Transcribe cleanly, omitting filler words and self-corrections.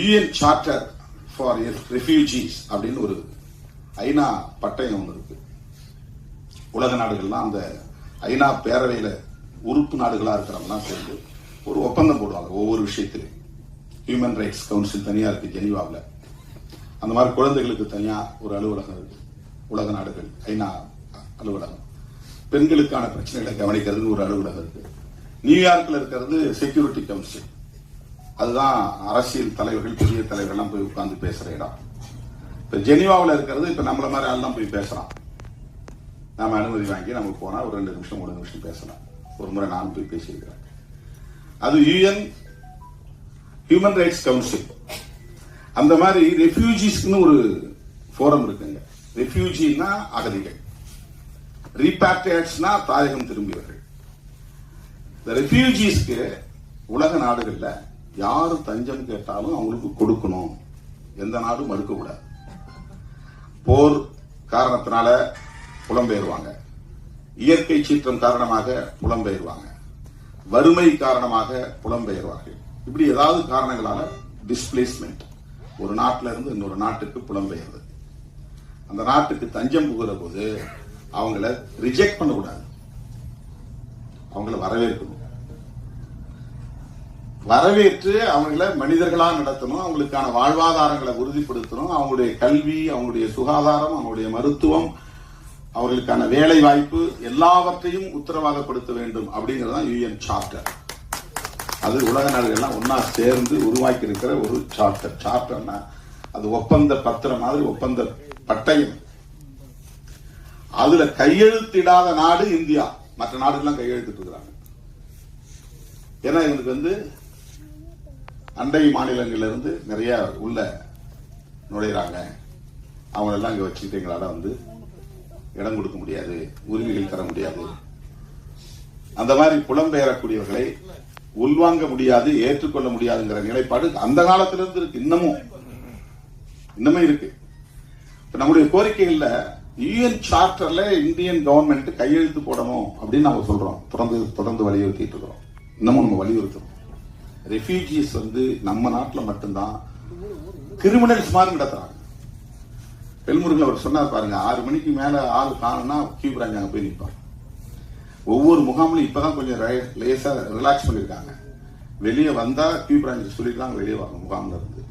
UN Charter for Refugees அப்படின்னு ஒரு ஐநா பட்டயம் ஒன்று இருக்கு. உலக நாடுகள்லாம் அந்த ஐநா பேரவையில உறுப்பு நாடுகளா இருக்கிறவங்கலாம் சேர்ந்து ஒரு ஒப்பந்தம் போடுவாங்க. ஒவ்வொரு விஷயத்திலையும் ஹியூமன் ரைட்ஸ் கவுன்சில் தனியா இருக்கு ஜெனீவாவில். அந்த மாதிரி குழந்தைகளுக்கு தனியா ஒரு அலுவலகம் இருக்கு. உலக நாடுகள் ஐநா அலுவலகம். பெண்களுக்கான பிரச்சனைகளை கவனிக்கிறது ஒரு அலுவலகம் இருக்கு. நியூயார்க்ல இருக்கிறது செக்யூரிட்டி கவுன்சில். அதுதான் அரசியல் தலைவர்கள் பெரிய தலைவர்கள்லாம் போய் உட்கார்ந்து பேசுற இடம். இப்ப ஜெனீவாவில் இருக்கிறது இப்ப நம்மள மாதிரி ஆள்லாம் போய் பேசலாம். நாம அனுமதி வாங்கி நமக்கு போனா ஒரு 2 நிமிஷம் 3 நிமிஷம் பேசலாம். ஒரு முறை நான் போய் பேசியிருக்கிறேன். அது UN ஹியூமன் ரைட்ஸ் கவுன்சில். அந்த மாதிரி ரெஃப்யூஜிஸ்க்கு ஒரு ஃபோரம் இருக்குங்க. ரெஃப்யூஜினா அகதிகள், ரீபாட்ரியேட்ஸ்னா தாயகம் திரும்பியவர்கள். இந்த ரெஃப்யூஜிஸ்க்கு உலக நாடுகள்ல யாரு தஞ்சம் கேட்டாலும் அவங்களுக்கு கொடுக்கணும். எந்த நாடும் மறுக்கக்கூடாது. போர் காரணத்தினால புலம்பெயர்வாங்க, இயற்கை சீற்றம் காரணமாக புலம்பெயர்வாங்க, வறுமை காரணமாக புலம்பெயர்வார்கள். இப்படி ஏதாவது காரணங்களால டிஸ்பிளேஸ்மெண்ட், ஒரு நாட்டில இருந்து இன்னொரு நாட்டுக்கு புலம்பெயர்வு. அந்த நாட்டுக்கு தஞ்சம் புகுற போது அவங்கள ரிஜெக்ட் பண்ணக்கூடாது, அவங்கள வரவேற்கணும். வரவேற்று அவங்கள மனிதர்களா நடத்தணும், அவங்களுக்கான வாழ்வாதாரங்களை உறுதிப்படுத்தணும். அவங்களுடைய கல்வி, அவங்களுடைய சுகாதாரம், அவங்களுடைய மருத்துவம், அவர்களுக்கான வேலை வாய்ப்பு எல்லாவற்றையும் உத்தரவாதப்படுத்த வேண்டும் அப்படிங்கறதுதான் UN சார்ட்டர். அது உலக நாடுகள்லாம் ஒன்னா சேர்ந்து உருவாக்கி இருக்கிற ஒரு சார்ட்டர். சார்ட்டர்னா அது ஒப்பந்த பத்திரம் மாதிரி, ஒப்பந்த பட்டயம். அதுல கையெழுத்திடாத நாடு இந்தியா. மற்ற நாடுகள்லாம் கையெழுத்திட்டு இருக்கிறாங்க. ஏன்னா இவங்களுக்கு அண்டை மாநிலங்கள்ல இருந்து நிறைய உள்ள நுழைறாங்க. அவங்க எல்லாம் இங்க வச்சுக்கிட்டு எங்களால இடம் கொடுக்க முடியாது, உரிமைகள் தர முடியாது. அந்த மாதிரி புலம்பெயரக்கூடியவர்களை உள்வாங்க முடியாது, ஏற்றுக்கொள்ள முடியாதுங்கிற நிலைப்பாடு அந்த காலத்திலிருந்து இருக்கு. இன்னமும் இருக்கு. நம்முடைய கோரிக்கைகள்ல UN சார்ட்டர்ல இந்தியன் கவர்மெண்ட் கையெழுத்து போடணும் அப்படின்னு நாங்க சொல்றோம். தொடர்ந்து வலியுறுத்திட்டு இருக்கிறோம். இன்னமும் நம்ம வலியுறுத்துறோம். ரெஃப்யூஜிஸ் நம்ம நாட்டில் மட்டும்தான் கிரிமினல்ஸ் மாதிரி நடத்துறாங்க. பெல்முருகன் அவர் சொன்னார் பாருங்க, 6 மணிக்கு மேல ஆள் காணும்னா கியூ பிரான்ச் அங்க போய் நிற்பாங்க. ஒவ்வொரு முகாம்லையும் இப்பதான் கொஞ்சம் லேசா ரிலாக்ஸ் பண்ணிருக்காங்க. வெளியே வந்தா கியூ பிரான்ச் சொல்லிருக்காங்க வெளியே வரணும் முகாம்ல இருந்து.